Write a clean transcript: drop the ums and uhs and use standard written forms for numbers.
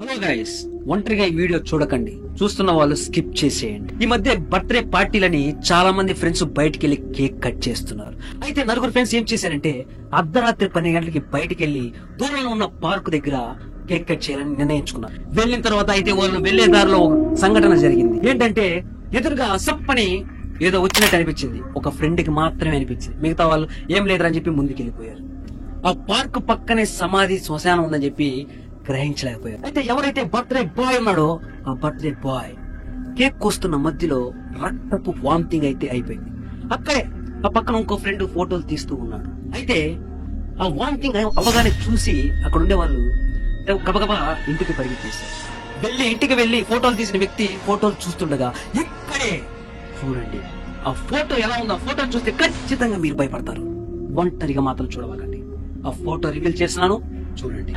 Hello guys, ఒంటరిగా ఈ video చూడకండి. చూస్తున్న వాళ్ళు స్కిప్ చేసేయండి. ఈ మధ్య బర్త్డే పార్టీలని చాలా మంది ఫ్రెండ్స్ బయటికి వెళ్లి కేక్ కట్ చేస్తున్నారు. అయితే నలుగురు ఫ్రెండ్స్ ఏం చేశారంటే అర్ధరాత్రి 12 గంటలకి బయటికి వెళ్లి దూరంలో ఉన్న పార్క్ దగ్గర కేక్ కట్ చేయాలని నిర్ణయించుకున్నారు. వెళ్ళిన తర్వాత అయితే వాళ్ళు వెళ్లే దారిలో ఒక సంఘటన జరిగింది. ఏంటంటే ఎదురుగా సప్పని ఏదో వచ్చినట్టు అనిపించింది. ఒక ఫ్రెండ్ కి మాత్రమే అనిపించింది. మిగతా వాళ్ళు ఏం లేదని చెప్పి ముందుకు వెళ్ళిపోయారు. ఆ పార్క్ పక్కనే సమాధి శ్మశానం ఉందని చెప్పి గ్రహించలేకపోయారు. అయితే ఎవరైతే బర్త్డే బాయ్ ఉన్నాడో ఆ బర్త్డే బాయ్ కేక్ కోస్తున్న మధ్యలో రక్తపు వామిటింగ్ అయితే అయిపోయింది. అక్కడే ఆ పక్కన ఇంకో ఫ్రెండ్ ఫోటోలు తీస్తూ ఉన్నాడు. అయితే ఆ వామిటింగ్ అవగానే చూసి అక్కడ ఉండే వాళ్ళు గబగబా ఇంటికి పరిగెత్తేశారు. ఇంటికి వెళ్లి ఫోటోలు తీసిన వ్యక్తి ఫోటోలు చూస్తుండగా ఇక్కడే చూడండి, ఆ ఫోటో ఎలా ఉందో ఆ ఫోటో చూస్తే ఖచ్చితంగా మీరు భయపడతారు. ఒంటరిగా మాత్రం చూడవకండి. ఆ ఫోటో రివీల్ చేస్తున్నాను, చూడండి.